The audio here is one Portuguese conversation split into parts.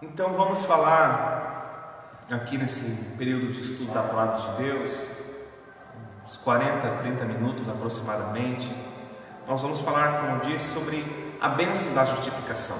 Então vamos falar aqui nesse período de estudo da Palavra de Deus, uns 40, 30 minutos aproximadamente. Nós vamos falar, como eu disse, sobre a bênção da justificação.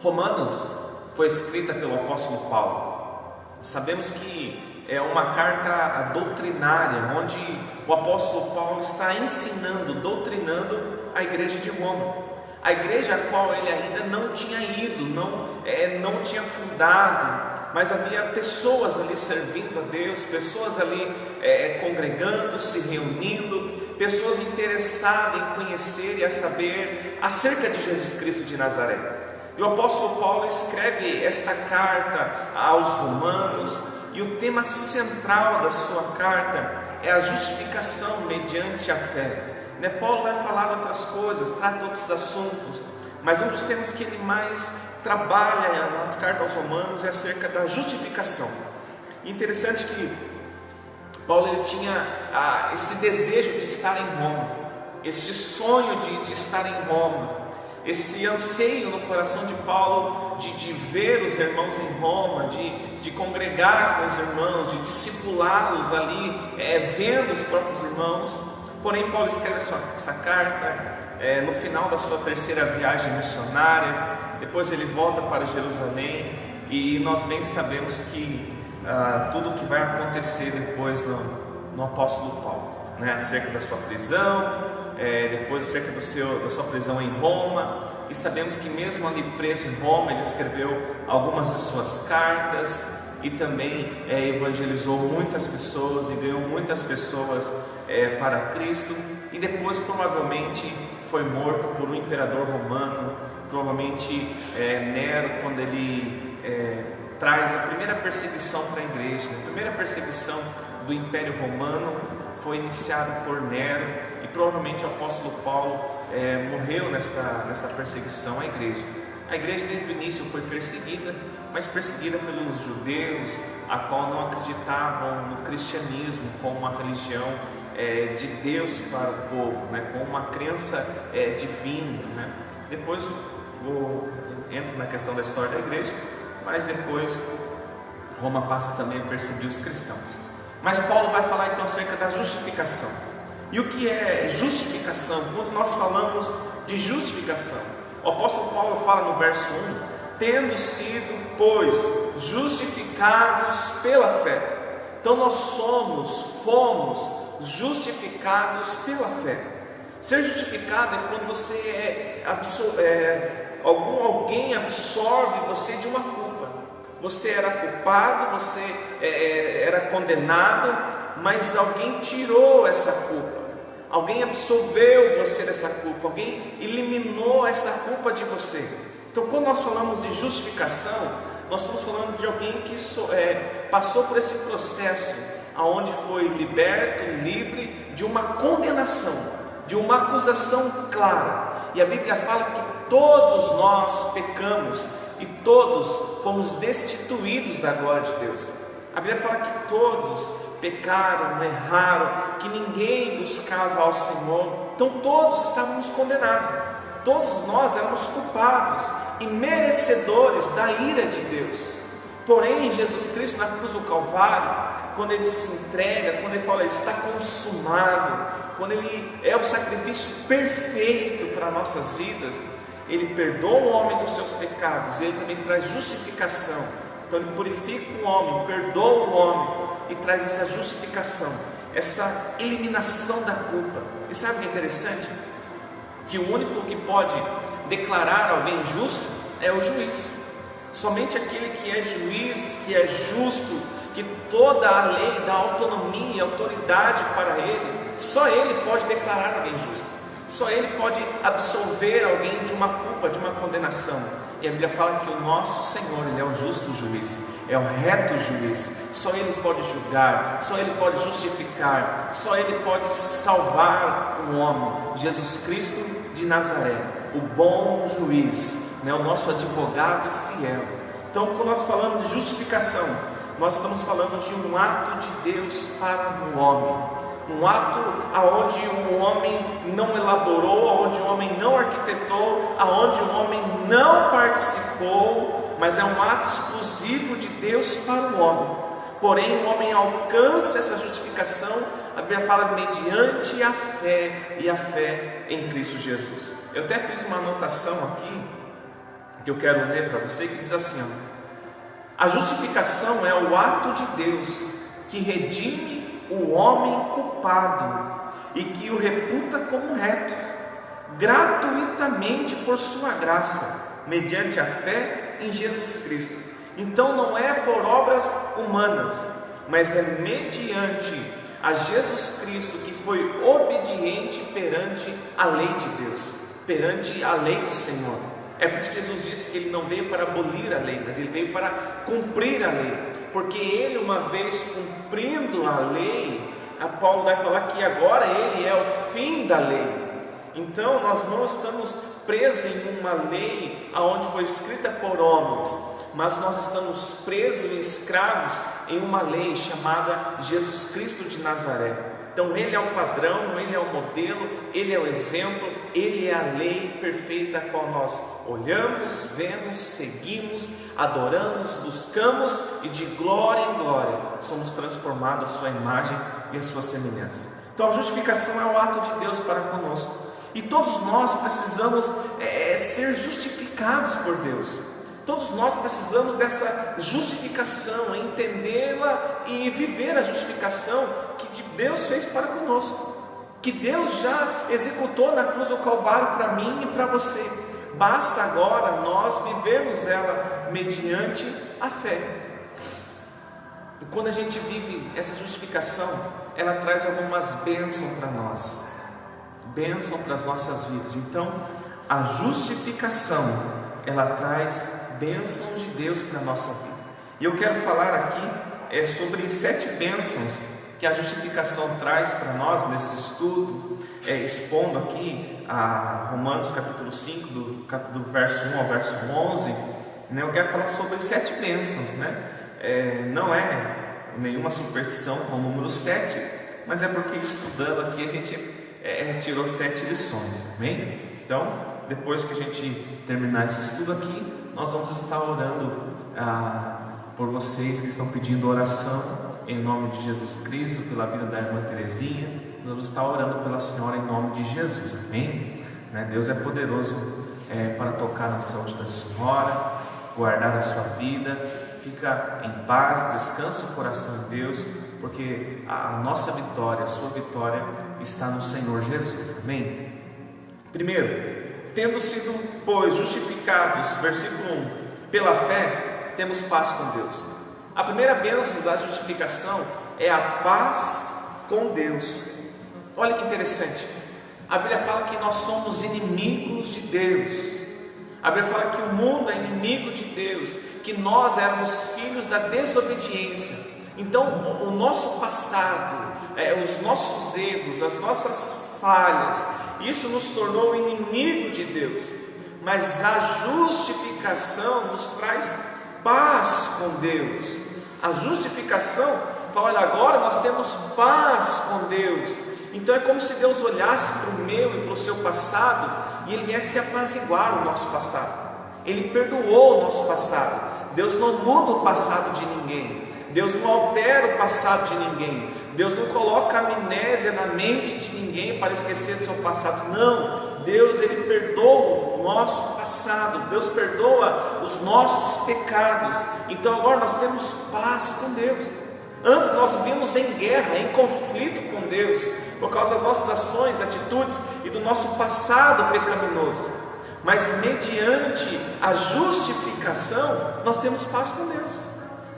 Romanos foi escrita pelo apóstolo Paulo. Sabemos que é uma carta doutrinária, onde o apóstolo Paulo está ensinando, doutrinando a igreja de Roma. A igreja a qual ele ainda não tinha ido, não tinha fundado, mas havia pessoas ali servindo a Deus, pessoas ali congregando, se reunindo, pessoas interessadas em conhecer e a saber acerca de Jesus Cristo de Nazaré. E o apóstolo Paulo escreve esta carta aos romanos, e o tema central da sua carta é a justificação mediante a fé. Paulo vai falar outras coisas, trata outros assuntos, mas um dos temas que ele mais trabalha na carta aos romanos é acerca da justificação. Interessante que Paulo ele tinha esse desejo de estar em Roma, esse sonho de estar em Roma, esse anseio no coração de Paulo de ver os irmãos em Roma, de congregar com os irmãos, de discipulá-los ali, vendo os próprios irmãos. Porém, Paulo escreve essa carta no final da sua terceira viagem missionária. Depois ele volta para Jerusalém, e nós bem sabemos que tudo o que vai acontecer depois no apóstolo Paulo, acerca da sua prisão, depois acerca da sua prisão em Roma. E sabemos que mesmo ali preso em Roma, ele escreveu algumas de suas cartas, e também evangelizou muitas pessoas e ganhou muitas pessoas para Cristo. E depois provavelmente foi morto por um imperador romano, provavelmente Nero, quando ele traz a primeira perseguição para a igreja. A primeira perseguição do Império Romano foi iniciada por Nero, e provavelmente o apóstolo Paulo morreu nesta perseguição à igreja. A igreja desde o início foi perseguida, mas perseguida pelos judeus, a qual não acreditavam no cristianismo como uma religião de Deus para o povo, com uma crença divina. Depois entro na questão da história da igreja, mas depois Roma passa também a perseguir os cristãos. Mas Paulo vai falar então acerca da justificação. E o que é justificação? Quando nós falamos de justificação, o apóstolo Paulo fala no verso 1: tendo sido, pois, justificados pela fé. Então nós fomos justificados pela fé. Ser justificado é quando você alguém absorve você de uma culpa. Você era culpado, você era condenado, mas alguém tirou essa culpa. Alguém absolveu você dessa culpa, alguém eliminou essa culpa de você. Então, quando nós falamos de justificação, nós estamos falando de alguém que passou por esse processo, aonde foi liberto, livre de uma condenação, de uma acusação clara. E a Bíblia fala que todos nós pecamos e todos fomos destituídos da glória de Deus. A Bíblia fala que todos pecaram, erraram, que ninguém buscava ao Senhor. Então todos estávamos condenados, todos nós éramos culpados e merecedores da ira de Deus. Porém, Jesus Cristo na cruz do Calvário, quando ele se entrega, quando ele fala está consumado, quando ele é o sacrifício perfeito para nossas vidas, ele perdoa o homem dos seus pecados, ele também traz justificação. Então ele purifica o homem, perdoa o homem e traz essa justificação, essa eliminação da culpa. E sabe o que é interessante? Que o único que pode declarar alguém justo é o juiz. Somente aquele que é juiz, que é justo, que toda a lei dá autonomia e autoridade para ele, só ele pode declarar alguém justo. Só ele pode absolver alguém de uma culpa, de uma condenação. E a Bíblia fala que o nosso Senhor, Ele é o justo juiz, é o reto juiz. Só Ele pode julgar, só Ele pode justificar, só Ele pode salvar o homem. Jesus Cristo de Nazaré, o bom juiz, o nosso advogado fiel. Então, quando nós falamos de justificação, nós estamos falando de um ato de Deus para o homem. Um ato aonde o homem não elaborou, aonde o homem não arquitetou, aonde o homem não participou, participou, mas é um ato exclusivo de Deus para o homem. Porém, o homem alcança essa justificação, a Bíblia fala, mediante a fé, e a fé em Cristo Jesus. Eu até fiz uma anotação aqui, que eu quero ler para você, que diz assim, ó: a justificação é o ato de Deus que redime o homem culpado e que o reputa como reto, gratuitamente por sua graça, mediante a fé em Jesus Cristo. Então não é por obras humanas, mas é mediante a Jesus Cristo, que foi obediente perante a lei de Deus, perante a lei do Senhor. É por isso que Jesus disse que Ele não veio para abolir a lei, mas Ele veio para cumprir a lei, porque Ele, uma vez cumprindo a lei, Paulo vai falar que agora Ele é o fim da lei. Então nós não estamos presos em uma lei onde foi escrita por homens, mas nós estamos presos e escravos em uma lei chamada Jesus Cristo de Nazaré. Então Ele é o padrão, Ele é o modelo, Ele é o exemplo, Ele é a lei perfeita a qual nós olhamos, vemos, seguimos, adoramos, buscamos, e de glória em glória somos transformados à sua imagem e à sua semelhança. Então a justificação é o ato de Deus para conosco, e todos nós precisamos ser justificados por Deus. Todos nós precisamos dessa justificação, entendê-la e viver a justificação que Deus fez para conosco, que Deus já executou na cruz do Calvário para mim e para você. Basta agora nós vivermos ela mediante a fé. E quando a gente vive essa justificação, ela traz algumas bênçãos para nós, bênção para as nossas vidas. Então a justificação, ela traz bênçãos de Deus para a nossa vida. E eu quero falar aqui sobre 7 bênçãos que a justificação traz para nós nesse estudo, expondo aqui a Romanos capítulo 5, do verso 1 ao verso 11, né? Eu quero falar sobre 7 bênçãos, né? Não é nenhuma superstição com o número 7, mas é porque estudando aqui a gente tirou 7 lições, amém? Então, depois que a gente terminar esse estudo aqui, nós vamos estar orando por vocês que estão pedindo oração em nome de Jesus Cristo, pela vida da irmã Terezinha. Nós vamos estar orando pela senhora em nome de Jesus, amém? Deus é poderoso para tocar na saúde da senhora, guardar a sua vida. Fica em paz, descansa o coração em Deus, porque a nossa vitória, a sua vitória está no Senhor Jesus, amém? Primeiro, tendo sido, pois, justificados, versículo 1, pela fé, temos paz com Deus. A primeira bênção da justificação é a paz com Deus. Olha que interessante, a Bíblia fala que nós somos inimigos de Deus. A Bíblia fala que o mundo é inimigo de Deus, que nós éramos filhos da desobediência. Então o nosso passado, os nossos erros, as nossas falhas, isso nos tornou inimigo de Deus. Mas a justificação nos traz paz com Deus. A justificação fala: olha, agora nós temos paz com Deus. Então é como se Deus olhasse para o meu e para o seu passado e Ele viesse apaziguar o nosso passado. Ele perdoou o nosso passado. Deus não muda o passado de ninguém. Deus não altera o passado de ninguém. Deus não coloca amnésia na mente de ninguém para esquecer do seu passado. Não, Deus, Ele perdoa o nosso passado. Deus perdoa os nossos pecados. Então agora nós temos paz com Deus. Antes nós vivíamos em guerra, em conflito com Deus, por causa das nossas ações, atitudes e do nosso passado pecaminoso. Mas mediante a justificação, nós temos paz com Deus.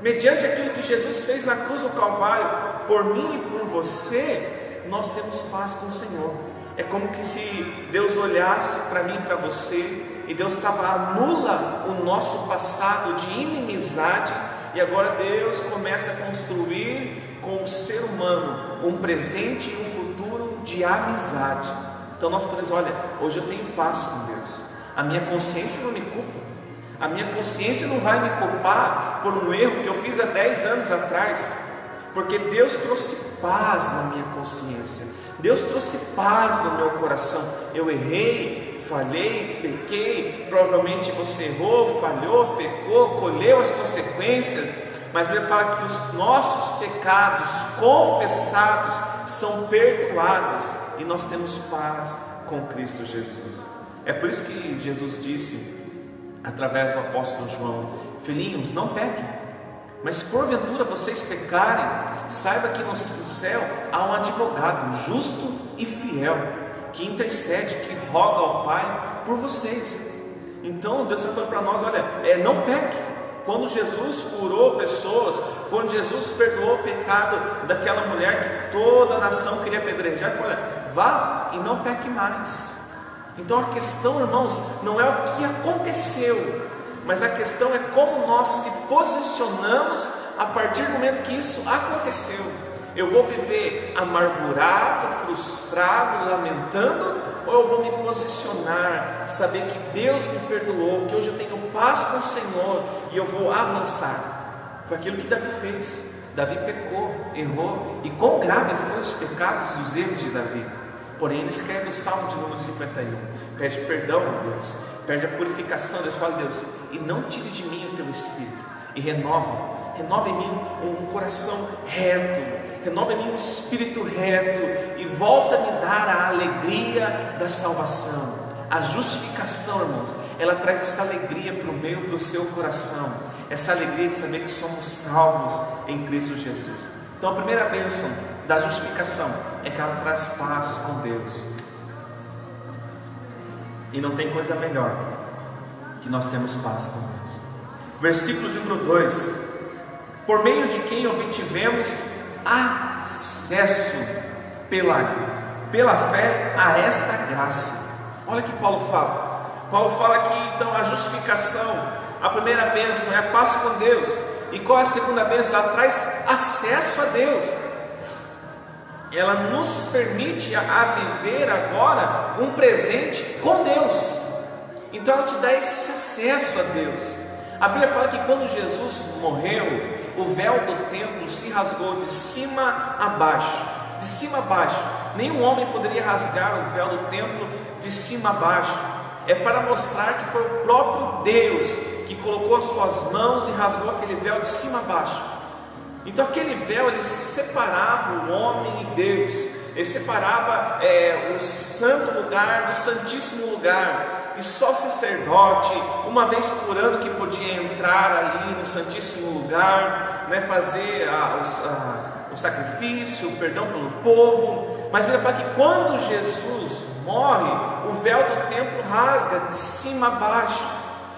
Mediante aquilo que Jesus fez na cruz do Calvário, por mim e por você, nós temos paz com o Senhor. É como que se Deus olhasse para mim e para você, e Deus anula o nosso passado de inimizade, e agora Deus começa a construir com o ser humano um presente e um futuro de amizade. Então nós podemos dizer: olha, hoje eu tenho paz com Deus, a minha consciência não me culpa, a minha consciência não vai me culpar por um erro que eu fiz há 10 anos atrás, porque Deus trouxe paz na minha consciência, Deus trouxe paz no meu coração. Eu errei, falhei, pequei. Provavelmente você errou, falhou, pecou, colheu as consequências. Mas a Bíblia fala que os nossos pecados confessados são perdoados e nós temos paz com Cristo Jesus. É por isso que Jesus disse, através do apóstolo João: filhinhos, não pequem, mas se porventura vocês pecarem, saiba que no céu há um advogado justo e fiel, que intercede, que roga ao Pai por vocês. Então Deus está falando para nós: olha, não peque. Quando Jesus curou pessoas, quando Jesus perdoou o pecado daquela mulher que toda a nação queria apedrejar, ele falou: olha, vá e não peque mais. Então a questão, irmãos, não é o que aconteceu, mas a questão é como nós se posicionamos a partir do momento que isso aconteceu. Eu vou viver amargurado, frustrado, lamentando, ou eu vou me posicionar, saber que Deus me perdoou, que hoje eu tenho paz com o Senhor e eu vou avançar? Foi aquilo que Davi fez. Davi pecou, errou, e quão grave foram os pecados e os erros de Davi. Porém ele escreve o Salmo de número 51, pede perdão a Deus, pede a purificação. Deus fala: Deus, e não tire de mim o teu espírito, e renova em mim um coração reto, renova em mim um espírito reto, e volta a me dar a alegria da salvação. A justificação, irmãos, ela traz essa alegria para o meu, para o seu coração, essa alegria de saber que somos salvos em Cristo Jesus. Então a primeira bênção da justificação é que ela traz paz com Deus, e não tem coisa melhor que nós termos paz com Deus. Versículo de número 2: por meio de quem obtivemos acesso pela fé a esta graça. Olha o que Paulo fala. Paulo fala que então a justificação, a primeira bênção é a paz com Deus. E qual é a segunda bênção? Ela traz acesso a Deus. Ela nos permite a viver agora um presente com Deus. Então ela te dá esse acesso a Deus. A Bíblia fala que quando Jesus morreu, o véu do templo se rasgou de cima a baixo. De cima a baixo. Nenhum homem poderia rasgar o véu do templo de cima a baixo. É para mostrar que foi o próprio Deus que colocou as suas mãos e rasgou aquele véu de cima a baixo. Então aquele véu, ele separava o homem e Deus. Ele separava o santo lugar do santíssimo lugar. E só o sacerdote, uma vez por ano, que podia entrar ali no santíssimo lugar, né, fazer o sacrifício, o perdão pelo povo. Mas a Bíblia fala que quando Jesus morre, o véu do templo rasga de cima a baixo.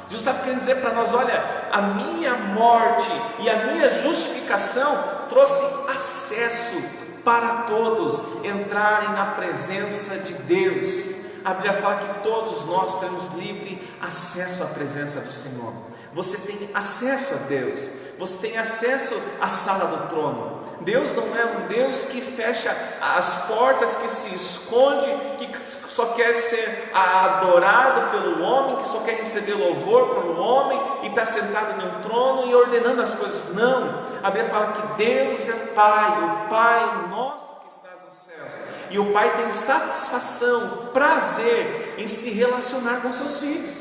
Jesus está querendo dizer para nós: olha, a minha morte e a minha justificação trouxe acesso para todos entrarem na presença de Deus. A Bíblia fala que todos nós temos livre acesso à presença do Senhor. Você tem acesso a Deus, você tem acesso à sala do trono. Deus não é um Deus que fecha as portas, que se esconde, que só quer ser adorado pelo homem, que só quer receber louvor pelo homem e está sentado em um trono e ordenando as coisas. Não, a Bíblia fala que Deus é Pai, o Pai nosso que estás nos céus, e o Pai tem satisfação, prazer em se relacionar com seus filhos,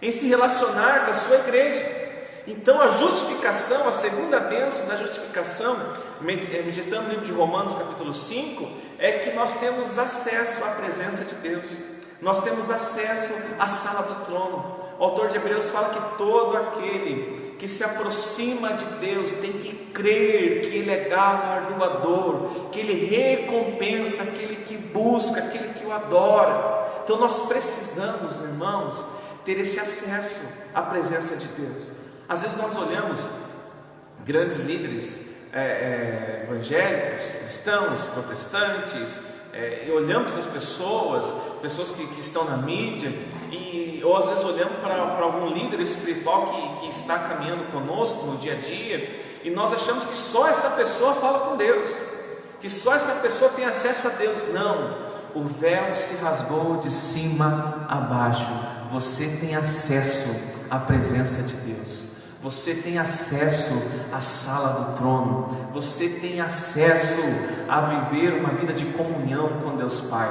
em se relacionar com a sua igreja. Então a justificação, a segunda bênção da justificação, meditando no livro de Romanos capítulo 5, é que nós temos acesso à presença de Deus, nós temos acesso à sala do trono. O autor de Hebreus fala que todo aquele que se aproxima de Deus tem que crer que Ele é galardoador, que Ele recompensa aquele que busca, aquele que o adora. Então nós precisamos, irmãos, ter esse acesso à presença de Deus. Às vezes nós olhamos grandes líderes evangélicos, cristãos, protestantes, e olhamos as pessoas que estão na mídia, ou às vezes olhamos para algum líder espiritual que está caminhando conosco no dia a dia, e nós achamos que só essa pessoa fala com Deus, que só essa pessoa tem acesso a Deus. Não, o véu se rasgou de cima a baixo. Você tem acesso à presença de Deus. Você tem acesso à sala do trono. Você tem acesso a viver uma vida de comunhão com Deus Pai.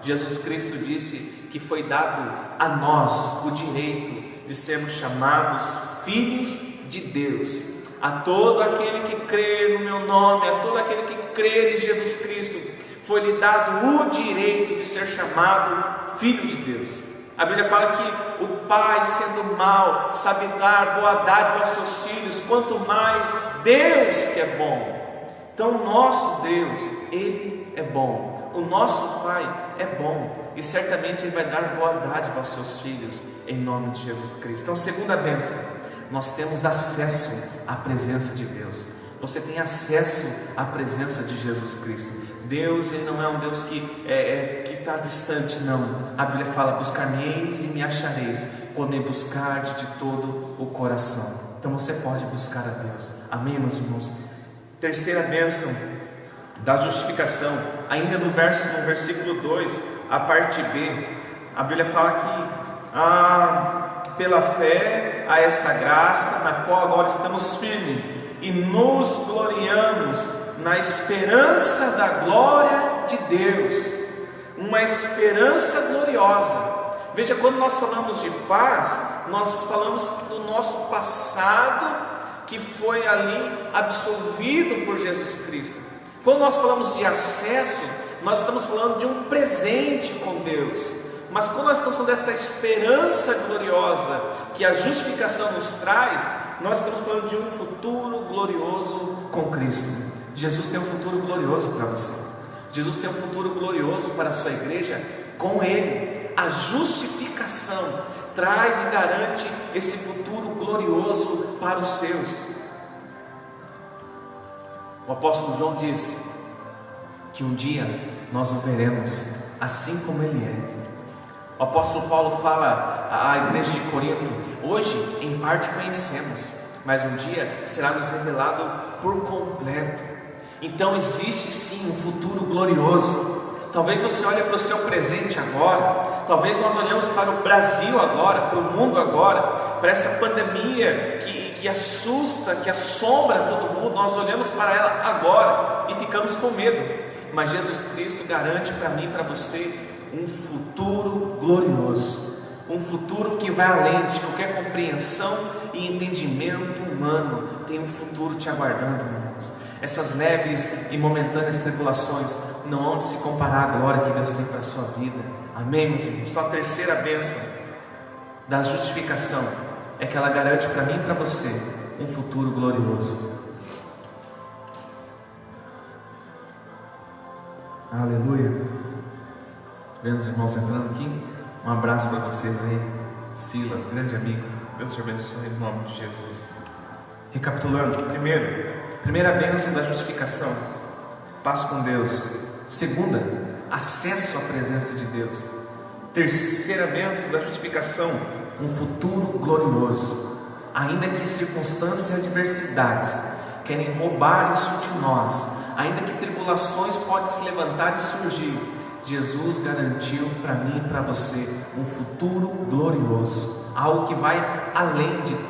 Jesus Cristo disse que foi dado a nós o direito de sermos chamados filhos de Deus. A todo aquele que crer no meu nome, a todo aquele que crer em Jesus Cristo, foi-lhe dado o direito de ser chamado filho de Deus. A Bíblia fala que o pai, sendo mau, sabe dar boa dádiva aos seus filhos, quanto mais Deus que é bom. Então o nosso Deus, Ele é bom, o nosso Pai é bom, e certamente Ele vai dar boa dádiva aos seus filhos, em nome de Jesus Cristo. Então, segunda bênção, nós temos acesso à presença de Deus. Você tem acesso à presença de Jesus Cristo. Deus, Ele não é um Deus que está distante, não. A Bíblia fala: buscar-me-eis e me achareis, quando me buscardes de todo o coração. Então você pode buscar a Deus. Amém, meus irmãos? Terceira bênção da justificação, ainda no versículo 2, a parte B, a Bíblia fala que pela fé a esta graça, na qual agora estamos firmes e nos gloriamos na esperança da glória de Deus. Uma esperança gloriosa. Veja, quando nós falamos de paz, nós falamos do nosso passado, que foi ali absolvido por Jesus Cristo. Quando nós falamos de acesso, nós estamos falando de um presente com Deus. Mas quando nós estamos falando dessa esperança gloriosa que a justificação nos traz, nós estamos falando de um futuro glorioso com Cristo. Jesus tem um futuro glorioso para você. Jesus tem um futuro glorioso para a sua igreja com Ele. A justificação traz e garante esse futuro glorioso para os seus. O apóstolo João diz que um dia nós o veremos assim como Ele é. O apóstolo Paulo fala à igreja de Corinto: hoje em parte conhecemos, mas um dia será nos revelado por completo. Então existe sim um futuro glorioso. Talvez você olhe para o seu presente agora, talvez nós olhamos para o Brasil agora, para o mundo agora, para essa pandemia que assusta, que assombra todo mundo. Nós olhamos para ela agora e ficamos com medo, mas Jesus Cristo garante para mim e para você um futuro glorioso, um futuro que vai além de qualquer compreensão e entendimento humano. Tem um futuro te aguardando, irmãos. Essas leves e momentâneas tribulações não hão de se comparar à glória que Deus tem para a sua vida. Amém, meus irmãos? Então a terceira bênção da justificação é que ela garante para mim e para você um futuro glorioso. Aleluia. Vendo os irmãos entrando aqui, um abraço para vocês aí. Silas, grande amigo, Deus te abençoe em nome de Jesus. Recapitulando, primeira bênção da justificação, paz com Deus. Segunda, acesso à presença de Deus. Terceira bênção da justificação, um futuro glorioso. Ainda que circunstâncias e adversidades querem roubar isso de nós, ainda que tribulações podem se levantar e surgir, Jesus garantiu para mim e para você um futuro glorioso, algo que vai além de